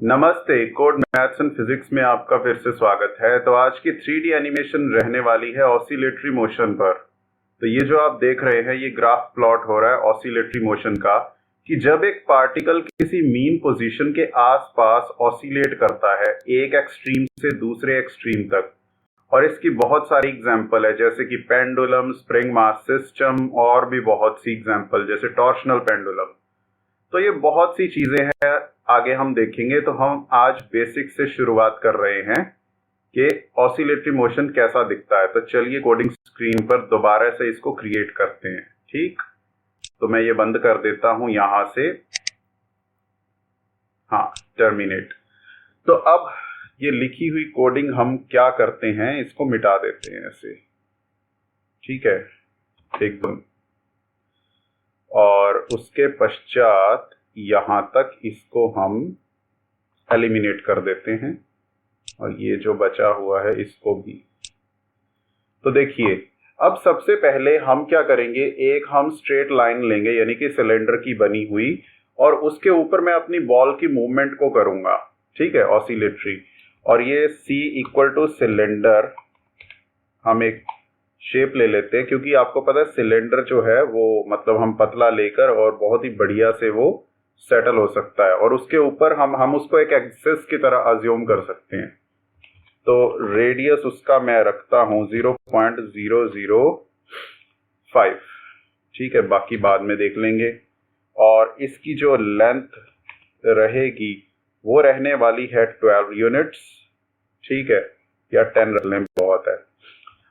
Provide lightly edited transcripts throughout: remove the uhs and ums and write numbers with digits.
नमस्ते। Code maths and physics में आपका फिर से स्वागत है। तो आज की 3D एनिमेशन रहने वाली है ऑसिलेटरी मोशन पर। तो ये जो आप देख रहे हैं ये ग्राफ प्लॉट हो रहा है ऑसिलेटरी मोशन का, कि जब एक पार्टिकल किसी मीन पोजीशन के आसपास ऑसिलेट करता है एक एक्सट्रीम से दूसरे एक्सट्रीम तक। और इसकी बहुत सारी एग्जांपल है, जैसे कि पेंडुलम, स्प्रिंग मास सिस्टम और भी बहुत सी एग्जांपल, जैसे टॉर्शनल पेंडुलम। तो ये बहुत सी चीजें हैं, आगे हम देखेंगे। तो हम आज बेसिक से शुरुआत कर रहे हैं कि ऑसिलेटरी मोशन कैसा दिखता है। तो चलिए कोडिंग स्क्रीन पर दोबारा से इसको क्रिएट करते हैं। ठीक, तो मैं ये बंद कर देता हूं यहां से। हाँ, टर्मिनेट। तो अब ये लिखी हुई कोडिंग हम क्या करते हैं, इसको मिटा देते हैं ऐसे। ठीक है, एकदम। और उसके पश्चात यहां तक इसको हम एलिमिनेट कर देते हैं, और ये जो बचा हुआ है इसको भी। तो देखिए, अब सबसे पहले हम क्या करेंगे, एक हम स्ट्रेट लाइन लेंगे, यानी कि सिलेंडर की बनी हुई, और उसके ऊपर मैं अपनी बॉल की मूवमेंट को करूंगा। ठीक है, ऑसिलेटरी। और ये C इक्वल टू सिलेंडर, हम एक शेप ले लेते हैं, क्योंकि आपको पता है सिलेंडर जो है वो मतलब हम पतला लेकर और बहुत ही बढ़िया से वो सेटल हो सकता है, और उसके ऊपर हम उसको एक एक्सिस की तरह अज्यूम कर सकते हैं। तो रेडियस उसका मैं रखता हूं 0.005। ठीक है, बाकी बाद में देख लेंगे। और इसकी जो लेंथ रहेगी वो रहने वाली है 12 यूनिट्स। ठीक है, या 10 रख लें, बहुत है।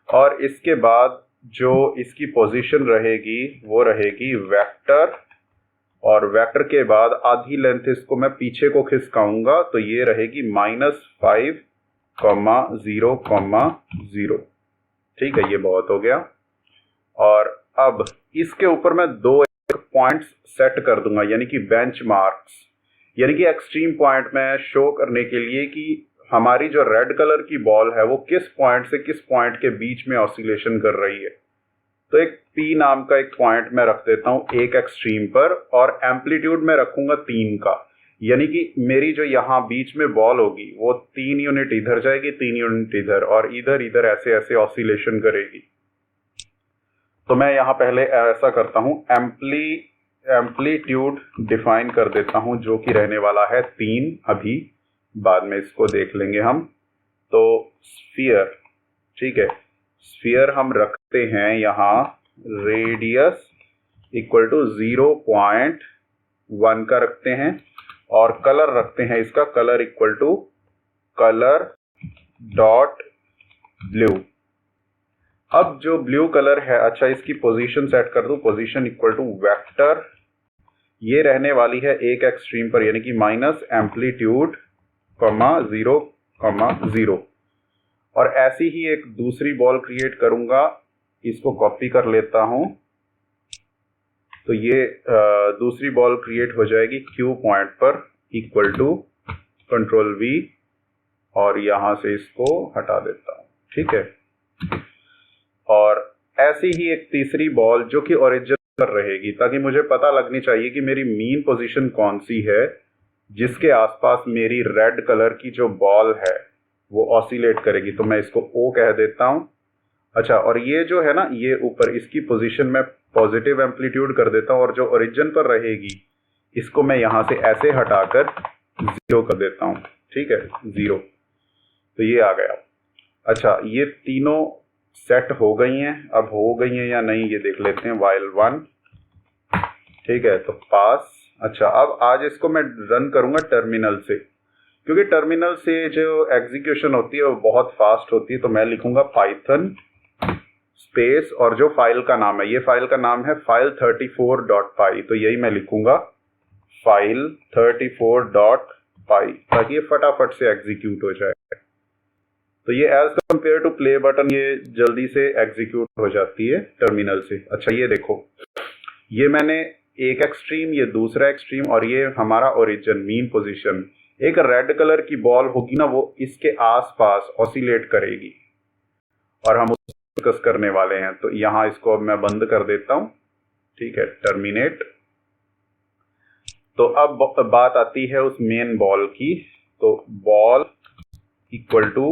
और इसके बाद जो इसकी पोजीशन रहेगी वो रहेगी वेक्टर, और वेक्टर के बाद आधी लेंथ इसको मैं पीछे को खिसकाऊंगा, तो ये रहेगी -5,0,0। ठीक है, ये बहुत हो गया। और अब इसके ऊपर मैं दो पॉइंट्स सेट कर दूंगा, यानी कि बेंचमार्क्स, यानी कि एक्सट्रीम पॉइंट में शो करने के लिए कि हमारी जो रेड कलर की बॉल है वो किस पॉइंट से किस पॉइंट के बीच में ऑसिलेशन कर रही है। तो एक P नाम का एक पॉइंट मैं रख देता हूं एक एक्सट्रीम पर, और एम्पलीट्यूड में रखूंगा 3 का, यानी कि मेरी जो यहाँ बीच में बॉल होगी वो 3 यूनिट इधर जाएगी, 3 यूनिट इधर, और इधर इधर ऐसे ऐसे ऑसिलेशन करेगी। तो मैं यहाँ पहले ऐसा करता हूँ, एम्पलीट्यूड डिफाइन कर देता हूँ, जो कि रहने वाला है 3। अभी बाद में इसको देख लेंगे हम। तो स्फीयर, ठीक है, स्फीयर हम रखते हैं यहाँ रेडियस इक्वल टू 0.1 का रखते हैं, और कलर रखते हैं इसका colour equal to colour dot blue. अब जो ब्लू कलर है, अच्छा इसकी पोजीशन सेट कर दूं, पोजीशन इक्वल टू वेक्टर, ये रहने वाली है एक एक्सट्रीम पर, यानी कि माइनस एम्पलीट्यूड 0,0। और ऐसी ही एक दूसरी बॉल क्रिएट करूंगा, इसको कॉपी कर लेता हूं। तो ये दूसरी बॉल क्रिएट हो जाएगी Q पॉइंट पर, इक्वल टू कंट्रोल V, और यहां से इसको हटा देता हूं। ठीक है, और ऐसी ही एक तीसरी बॉल जो कि ओरिजिन पर रहेगी, ताकि मुझे पता लगनी चाहिए कि मेरी मीन पोजीशन कौन सी है जिसके आसपास मेरी रेड कलर की जो बॉल है वो ऑसिलेट करेगी। तो मैं इसको O कह देता हूं। अच्छा, और ये जो है ना, ये ऊपर इसकी पोजीशन में पॉजिटिव एम्पलीट्यूड कर देता हूं, और जो ओरिजिन पर रहेगी इसको मैं यहां से ऐसे हटाकर 0 कर देता हूं। ठीक है, 0। तो ये आ गया। अच्छा, ये तीनों सेट हो गई हैं। अब हो गई हैं या नहीं ये देख लेते हैं, while 1। ठीक है, तो पास। अच्छा, अब आज इसको मैं रन करूंगा टर्मिनल से, क्योंकि टर्मिनल से जो एग्जीक्यूशन होती है वो बहुत फास्ट होती है। तो मैं लिखूंगा पाइथन स्पेस, और जो फाइल का नाम है, ये फाइल का नाम है file34.py। तो यही मैं लिखूंगा file34.py, ताकि ये फटाफट से एग्जीक्यूट हो जाए। तो ये as compare to play button ये जल्दी से एग्जीक्यूट हो जाती है टर्मिनल से। अच्छा, ये देखो, ये मैंने एक एक्सट्रीम, ये दूसरा एक्सट्रीम, और ये हमारा ओरिजिन मीन पोजीशन। एक रेड कलर की बॉल होगी ना, वो इसके आसपास ऑसिलेट करेगी, और हम उसको डिस्कस करने वाले हैं। तो यहां इसको अब मैं बंद कर देता हूं। ठीक है, टर्मिनेट। तो अब बात आती है उस मेन बॉल की, तो बॉल इक्वल टू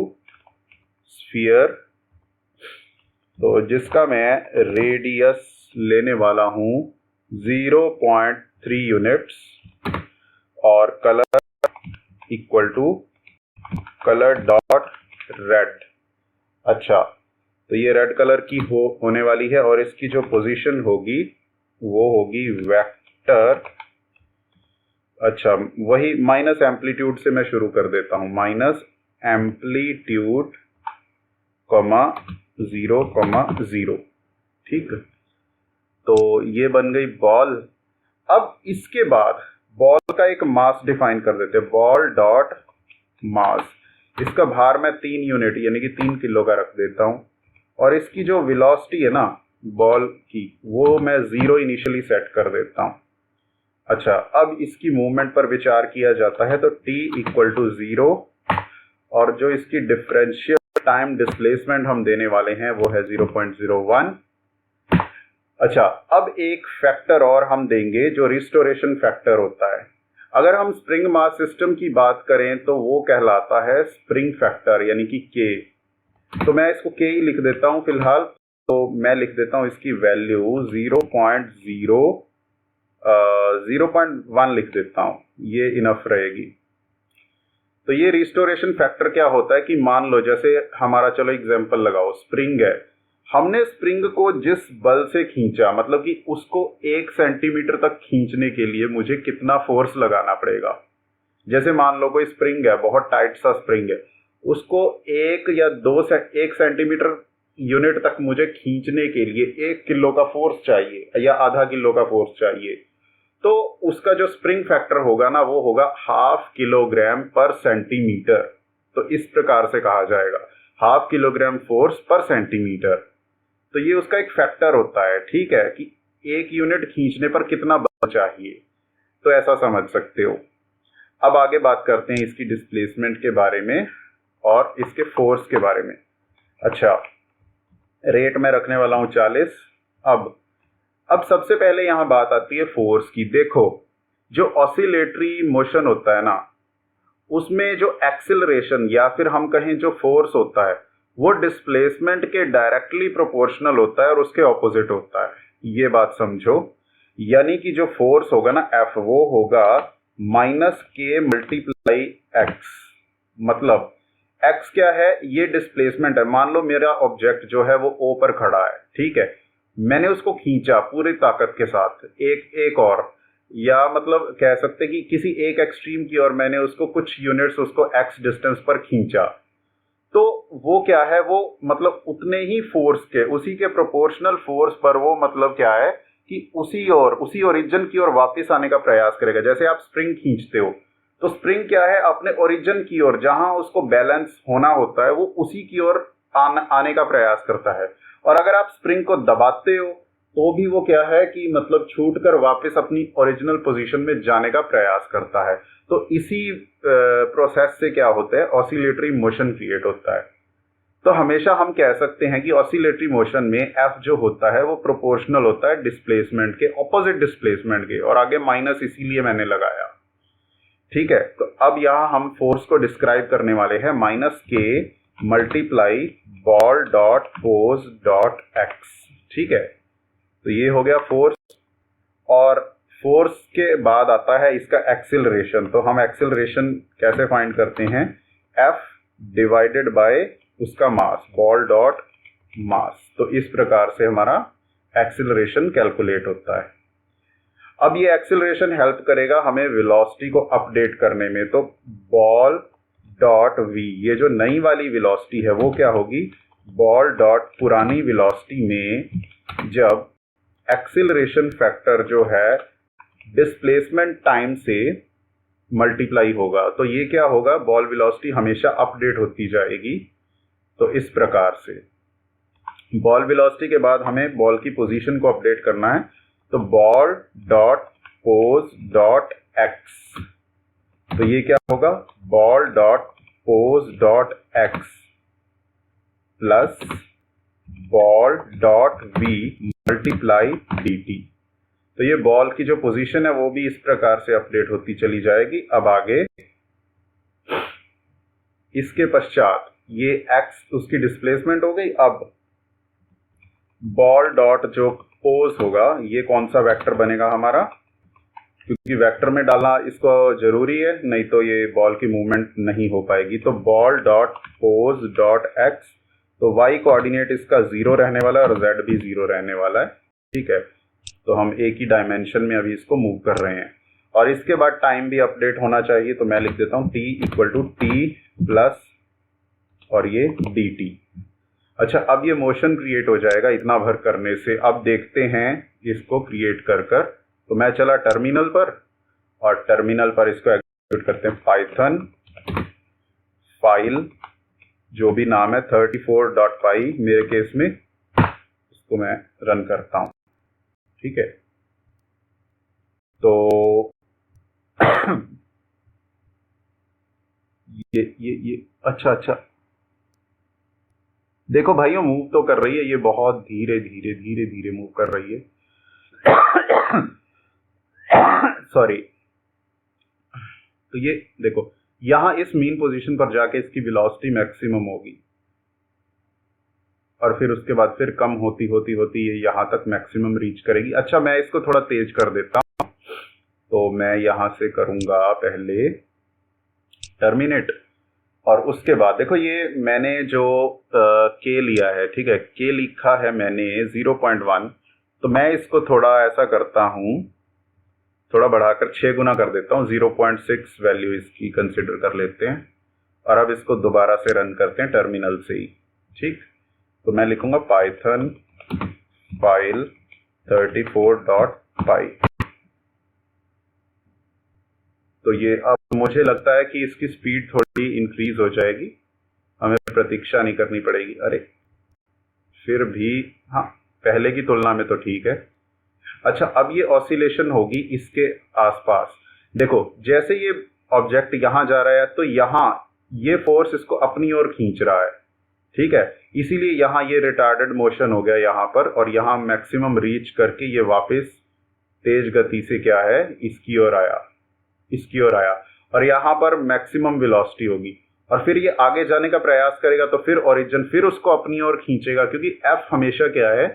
स्फीयर, तो जिसका मैं रेडियस लेने वाला हूं 0.3 यूनिट्स और colour equal to colour dot red. अच्छा, तो ये रेड कलर की होने वाली है और इसकी जो पोजीशन होगी वो होगी वेक्टर। अच्छा, वही माइनस एम्पलीट्यूड से मैं शुरू कर देता हूं, माइनस एम्पलीट्यूड कॉमा 0,0। ठीक, तो ये बन गई बॉल। अब इसके बाद बॉल का एक मास डिफाइन कर देते हैं, बॉल डॉट मास। इसका भार मैं 3 यूनिट यानी कि 3 किलो का रख देता हूं और इसकी जो वेलोसिटी है ना बॉल की, वो मैं 0 इनिशियली सेट कर देता हूं। अच्छा, अब इसकी मूवमेंट पर विचार किया जाता है तो t इक्वल टू 0 और जो इसकी डिफरेंशियल टाइम डिस्प्लेसमेंट हम देने वाले हैं वो है 0.01। अच्छा, अब एक फैक्टर और हम देंगे जो रिस्टोरेशन फैक्टर होता है। अगर हम स्प्रिंग मास सिस्टम की बात करें तो वो कहलाता है स्प्रिंग फैक्टर यानी कि K। तो मैं इसको K ही लिख देता हूं फिलहाल। तो मैं लिख देता हूं इसकी वैल्यू 0.1 लिख देता हूं, ये इनफ रहेगी। तो ये रिस्टोरेशन फैक्टर क्या होता है कि मान लो जैसे हमारा, चलो एग्जांपल लगाओ, स्प्रिंग है, हमने स्प्रिंग को जिस बल से खींचा, मतलब कि उसको 1 सेंटीमीटर तक खींचने के लिए मुझे कितना फोर्स लगाना पड़ेगा। जैसे मान लो कोई स्प्रिंग है, बहुत टाइट सा स्प्रिंग है, उसको 1 या 1 सेंटीमीटर यूनिट तक मुझे खींचने के लिए 1 किलो का फोर्स चाहिए या आधा किलो का फोर्स चाहिए। तो उसका जो स्प्रिंग फैक्टर होगा ना वो होगा 1/2 किलोग्राम पर सेंटीमीटर। तो इस प्रकार से कहा जाएगा 1/2 किलोग्राम फोर्स पर सेंटीमीटर। तो ये उसका एक फैक्टर होता है, ठीक है, कि 1 यूनिट खींचने पर कितना बल चाहिए, तो ऐसा समझ सकते हो। अब आगे बात करते हैं इसकी डिस्प्लेसमेंट के बारे में और इसके फोर्स के बारे में। अच्छा, रेट में रखने वाला हूं 40। अब सबसे पहले यहां बात आती है फोर्स की। देखो, जो ऑसिलेटरी मोशन होता है ना, उसमें जो एक्सिलरेशन या फिर हम कहें जो फोर्स होता है वो डिस्प्लेसमेंट के डायरेक्टली प्रोपोर्शनल होता है और उसके ऑपोजिट होता है। ये बात समझो, यानी कि जो फोर्स होगा ना F, वो होगा -K मल्टीप्लाई X। मतलब X क्या है, ये डिस्प्लेसमेंट है। मान लो मेरा ऑब्जेक्ट जो है वो O पर खड़ा है, ठीक है, मैंने उसको खींचा पूरी ताकत के साथ, एक और, या मतलब कह सकते कि किसी एक एक्सट्रीम की ओर मैंने उसको कुछ यूनिट्स उसको x डिस्टेंस पर खींचा, तो वो क्या है, वो मतलब उतने ही फोर्स के, उसी के प्रोपोर्शनल फोर्स पर वो मतलब क्या है कि उसी ओरिजिन की ओर वापस आने का प्रयास करेगा। जैसे आप स्प्रिंग खींचते हो तो स्प्रिंग क्या है, अपने ओरिजिन की ओर जहां उसको बैलेंस होना होता है वो उसी की ओर आने का प्रयास करता है। और अगर आप स्प्रिंग को दबाते हो तो भी वो क्या है कि मतलब छूटकर वापस अपनी ओरिजिनल पोजीशन में जाने का प्रयास करता है। तो इसी प्रोसेस से क्या होता है, ऑसिलेटरी मोशन क्रिएट होता है। तो हमेशा हम कह सकते हैं कि ऑसिलेटरी मोशन में F जो होता है वो प्रोपोर्शनल होता है डिस्प्लेसमेंट के, ऑपोजिट डिस्प्लेसमेंट के, और आगे माइनस इसीलिए मैंने लगाया, ठीक है। तो अब यहाँ हम फोर्स को डिस्क्राइब करने वाले हैं, -K multiply ball dot force dot x, ठीक है। तो ये हो गया फोर्स, और फोर्स के बाद आता है इसका एक्सिलरेशन। तो हम एक्सिलरेशन कैसे फाइंड करते हैं, F डिवाइडेड बाय उसका मास, बॉल डॉट मास। तो इस प्रकार से हमारा एक्सिलरेशन कैलकुलेट होता है। अब ये एक्सिलरेशन हेल्प करेगा हमें वेलोसिटी को अपडेट करने में। तो बॉल डॉट v, ये जो नई वाली वेलोसिटी है वो क्या होगी, बॉल डॉट पुरानी वेलोसिटी में जब एक्सिलरेशन फैक्टर जो है डिस्प्लेसमेंट टाइम से मल्टीप्लाई होगा, तो ये क्या होगा, बॉल वेलोसिटी हमेशा अपडेट होती जाएगी। तो इस प्रकार से बॉल वेलोसिटी के बाद हमें बॉल की पोजीशन को अपडेट करना है। तो ball dot pos dot x, तो ये क्या होगा, ball dot pos dot x plus ball dot v multiply dt। तो ये बॉल की जो पोजीशन है वो भी इस प्रकार से अपडेट होती चली जाएगी। अब आगे इसके पश्चात ये x उसकी डिस्प्लेसमेंट हो गई। अब बॉल डॉट जो पोज होगा ये कौन सा वेक्टर बनेगा हमारा, क्योंकि वेक्टर में डालना इसको जरूरी है, नहीं तो ये बॉल की मूवमेंट नहीं हो पाएगी। तो ball dot pos dot x, तो y कोऑर्डिनेट इसका 0 रहने वाला है और z भी 0 रहने वाला है। ठीक है, तो हम एक ही डायमेंशन में अभी इसको मूव कर रहे हैं और इसके बाद टाइम भी अपडेट होना चाहिए। तो मैं लिख देता हूँ t equal to t plus और ये dt। अच्छा, अब ये मोशन क्रिएट हो जाएगा इतना भर करने से। अब देखते हैं इसको क्रिएट कर कर। तो मैं चला टर्मिनल पर और टर्मिनल पर इसको एग्जीक्यूट करते हैं। पाइथन फाइल जो भी नाम है 34.py मेरे केस में, इसको मैं रन करता हूं। ठीक है, तो ये अच्छा देखो भाइयों, मूव तो कर रही है ये, बहुत धीरे धीरे धीरे धीरे मूव कर रही है। सॉरी। तो ये देखो, यहां इस मीन पोजीशन पर जाके इसकी वेलोसिटी मैक्सिमम होगी और फिर उसके बाद फिर कम होती होती होती ये यहां तक मैक्सिमम रीच करेगी। अच्छा, मैं इसको थोड़ा तेज कर देता हूं। तो मैं यहां से करूंगा पहले टर्मिनेट और उसके बाद देखो ये मैंने जो के लिया है, ठीक है, के लिखा है मैंने 0.1। तो मैं इसको थोड़ा ऐसा करता हूं, थोड़ा बढ़ाकर 6 गुना कर देता हूं, 0.6 वैल्यू इसकी कंसिडर कर लेते हैं। और अब इसको दोबारा से रन करते हैं टर्मिनल से ही। ठीक, तो मैं लिखूंगा पाइथन फाइल 34.py। तो ये अब मुझे लगता है कि इसकी स्पीड थोड़ी इंक्रीज हो जाएगी, हमें प्रतीक्षा नहीं करनी पड़ेगी। अरे फिर भी हाँ, पहले की तुलना में तो ठीक है। अच्छा, अब ये ऑसिलेशन होगी इसके आसपास। देखो, जैसे ये ऑब्जेक्ट यहां जा रहा है तो यहां ये फोर्स इसको अपनी ओर खींच रहा है। ठीक है, इसीलिए यहां ये रिटार्डेड मोशन हो गया यहां पर, और यहां मैक्सिमम रीच करके ये वापस तेज गति से क्या है इसकी ओर आया, इसकी ओर आया, और यहां पर मैक्सिमम वेलोसिटी होगी। और फिर ये आगे जाने का प्रयास करेगा तो फिर ओरिजिन फिर उसको अपनी ओर खींचेगा, क्योंकि एफ हमेशा क्या है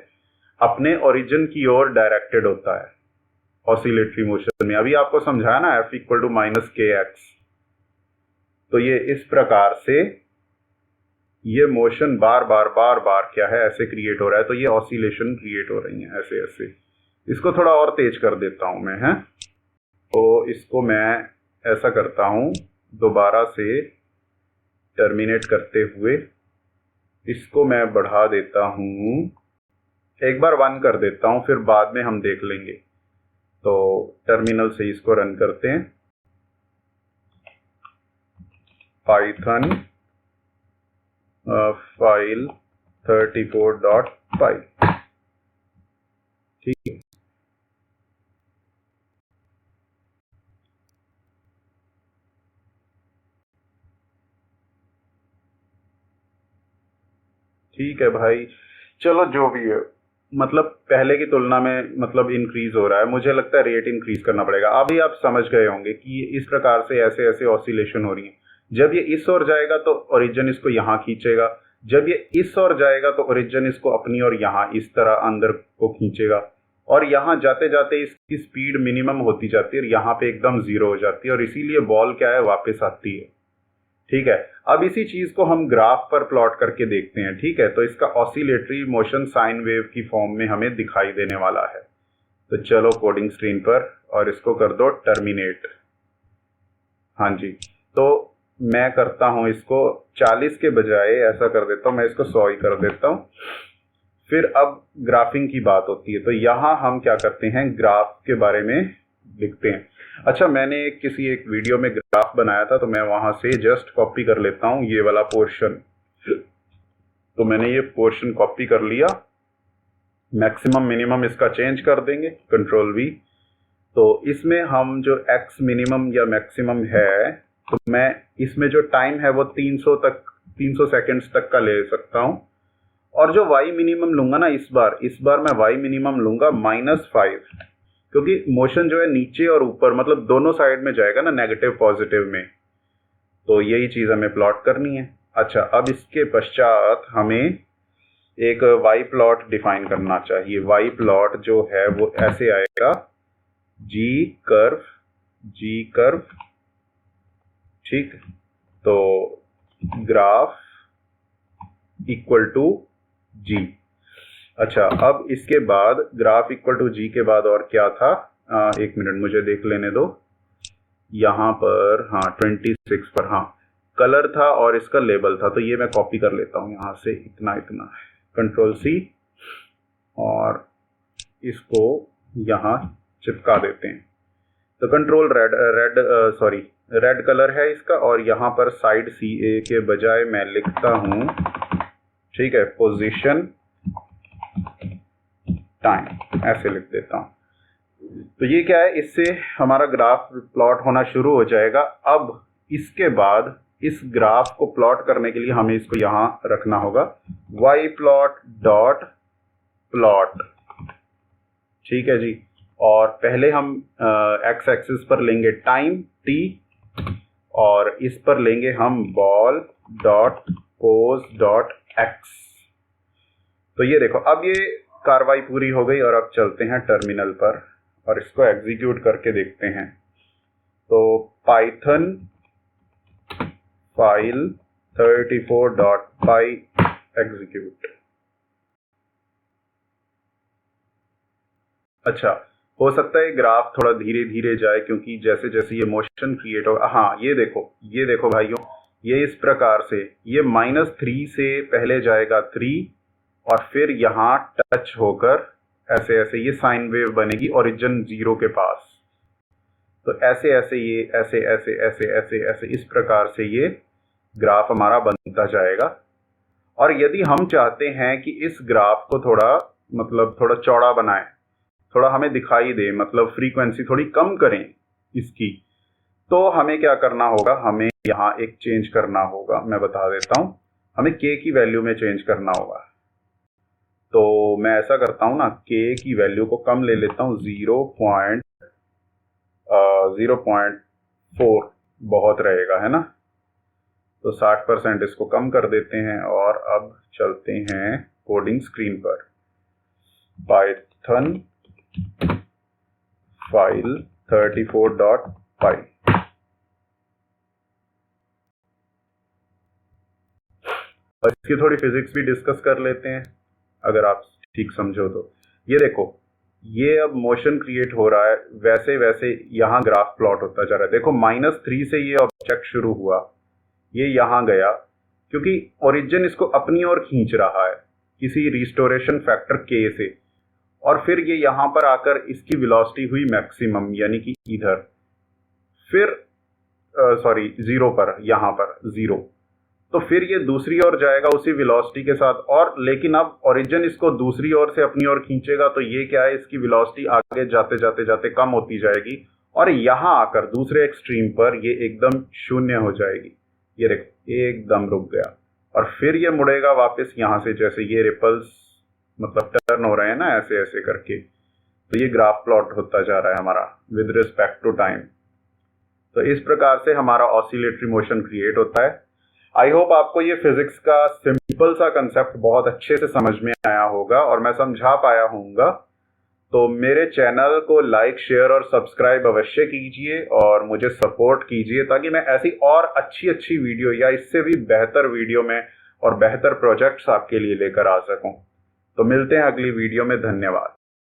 अपने ओरिजिन की ओर डायरेक्टेड होता है ऑसिलेटरी मोशन में। अभी आपको समझाया ना, एफ इक्वल टू -kx। तो ये इस प्रकार से ये मोशन बार बार क्या है ऐसे क्रिएट हो रहा है। तो ये ऑसिलेशन क्रिएट हो रही है ऐसे ऐसे। इसको थोड़ा और तेज कर देता हूं मैं, है। तो इसको मैं ऐसा करता हूं, दोबारा से टर्मिनेट करते हुए इसको मैं बढ़ा देता हूं, एक बार 1 कर देता हूं, फिर बाद में हम देख लेंगे। तो टर्मिनल से इसको रन करते हैं, पाइथन फाइल 34.py। ठीक है, ठीक है भाई, चलो जो भी है, मतलब पहले की तुलना में मतलब इंक्रीज हो रहा है। मुझे लगता है रेट इंक्रीज करना पड़ेगा। अभी आप समझ गए होंगे कि इस प्रकार से ऐसे ऐसे ऑसिलेशन हो रही है। जब ये इस ओर जाएगा तो ओरिजिन इसको यहाँ खींचेगा, जब ये इस ओर जाएगा तो ओरिजिन इसको अपनी ओर यहाँ इस तरह अंदर को खींचेगा, और यहाँ जाते जाते इसकी स्पीड मिनिमम होती जाती है और यहाँ पे एकदम 0 हो जाती है, और इसीलिए बॉल क्या है वापस आती है। ठीक है, अब इसी चीज को हम ग्राफ पर प्लॉट करके देखते हैं। ठीक है, तो इसका ऑसिलेटरी मोशन साइन वेव की फॉर्म में हमें दिखाई देने वाला है। तो चलो कोडिंग स्क्रीन पर और इसको कर दो टर्मिनेट। हाँ जी, तो मैं करता हूं इसको 40 के बजाय ऐसा कर देता हूं, मैं इसको 100 ही कर देता हूं। फिर अब ग्राफिंग की बात होती है, तो यहां हम क्या करते हैं, ग्राफ के बारे में लिखते हैं। अच्छा, मैंने किसी एक वीडियो में ग्राफ बनाया था, तो मैं वहां से जस्ट कॉपी कर लेता हूं ये वाला पोर्शन। तो मैंने ये पोर्शन कॉपी कर लिया, मैक्सिमम मिनिमम इसका चेंज कर देंगे, कंट्रोल V। तो इसमें हम जो x मिनिमम या मैक्सिमम है, तो मैं इसमें जो टाइम है वो 300 सेकेंड्स तक का ले सकता हूं। और जो y मिनिमम लूंगा ना, इस बार मैं y मिनिमम लूंगा -5, क्योंकि मोशन जो है नीचे और ऊपर मतलब दोनों साइड में जाएगा ना, नेगेटिव पॉजिटिव में। तो यही चीज़ हमें प्लॉट करनी है। अच्छा, अब इसके पश्चात हमें एक वाई प्लॉट डिफाइन करना चाहिए। वाई प्लॉट जो है वो ऐसे आएगा, जी कर्व, ठीक। तो ग्राफ इक्वल टू जी। अच्छा, अब इसके बाद ग्राफ इक्वल टू जी के बाद और क्या था, एक मिनट मुझे देख लेने दो। यहाँ पर हाँ 26 पर हाँ कलर था और इसका लेबल था, तो ये मैं कॉपी कर लेता हूँ यहाँ से, इतना कंट्रोल सी, और इसको यहाँ चिपका देते हैं। तो कंट्रोल रेड कलर है इसका, और यहाँ पर साइड CA के बजाय मैं लिखता हूँ, ठीक है, पोजीशन टाइम, ऐसे लिख देता हूँ। तो ये क्या है, इससे हमारा ग्राफ प्लॉट होना शुरू हो जाएगा। अब इसके बाद इस ग्राफ को प्लॉट करने के लिए हमें इसको यहाँ रखना होगा, वाई प्लॉट डॉट प्लॉट, ठीक है जी। और पहले हम एक्स एक्सिस पर लेंगे टाइम t, और इस पर लेंगे हम ball dot pos dot x. तो ये देखो, अब ये कार्रवाई पूरी हो गई, और अब चलते हैं टर्मिनल पर और इसको एग्जीक्यूट करके देखते हैं। तो पाइथन फाइल 34.py एग्जीक्यूट। अच्छा, हो सकता है ग्राफ थोड़ा धीरे धीरे जाए, क्योंकि जैसे जैसे ये मोशन क्रिएट होगा। हाँ, ये देखो भाइयों, ये इस प्रकार से ये -3 से पहले जाएगा 3, और फिर यहाँ टच होकर ऐसे ऐसे ये साइन वेव बनेगी ओरिजिन 0 के पास। तो ऐसे ऐसे ये ऐसे ऐसे ऐसे ऐसे ऐसे इस प्रकार से ये ग्राफ हमारा बनता जाएगा। और यदि हम चाहते हैं कि इस ग्राफ को थोड़ा चौड़ा बनाएं, थोड़ा हमें दिखाई दे, मतलब फ्रीक्वेंसी थोड़ी कम करें इसकी, तो हमें क्या करना होगा, हमें यहाँ एक चेंज करना होगा। मैं बता देता हूँ, हमें k की वैल्यू में चेंज करना होगा। तो मैं ऐसा करता हूँ ना, k की वैल्यू को कम ले लेता हूँ, 0.4 बहुत रहेगा, है ना। तो 60% इसको कम कर देते हैं, और अब चलते हैं कोडिंग स्क्रीन पर। Python file 34.py। और इसकी थोड़ी फिजिक्स भी डिस्कस कर लेते हैं, अगर आप ठीक समझो तो। ये देखो, ये अब मोशन क्रिएट हो रहा है, वैसे वैसे यहाँ ग्राफ प्लॉट होता जा रहा है। देखो, -3 से ये ऑब्जेक्ट शुरू हुआ, ये यहाँ गया, क्योंकि ओरिजिन इसको अपनी ओर खींच रहा है किसी रिस्टोरेशन फैक्टर k से, और फिर ये यहाँ पर आकर इसकी वेलोसिटी हुई मैक्सिमम, यानी कि इधर, फिर 0 पर, यहाँ पर 0। तो फिर ये दूसरी ओर जाएगा उसी वेलोसिटी के साथ, और लेकिन अब ओरिजिन इसको दूसरी ओर से अपनी ओर खींचेगा, तो ये क्या है, इसकी वेलोसिटी आगे जाते जाते जाते कम होती जाएगी, और यहाँ आकर दूसरे एक्सट्रीम पर ये एकदम शून्य हो जाएगी। ये देखो, एकदम रुक गया, और फिर ये मुड़ेगा वापस यहाँ से, जैसे ये रिपल्स मतलब टर्न हो रहे हैं ना, ऐसे ऐसे करके। तो ये ग्राफ प्लॉट होता जा रहा है हमारा विद रिस्पेक्ट टू टाइम। तो इस प्रकार से हमारा ऑसिलेटरी मोशन क्रिएट होता है। आई होप आपको ये फिजिक्स का सिंपल सा कंसेप्ट बहुत अच्छे से समझ में आया होगा, और मैं समझा पाया हूँगा। तो मेरे चैनल को लाइक, शेयर और सब्सक्राइब अवश्य कीजिए, और मुझे सपोर्ट कीजिए, ताकि मैं ऐसी और अच्छी वीडियो या इससे भी बेहतर वीडियो में और बेहतर प्रोजेक्ट्स आपके लिए लेकर आ सकूं। तो मिलते हैं अगली वीडियो में। धन्यवाद।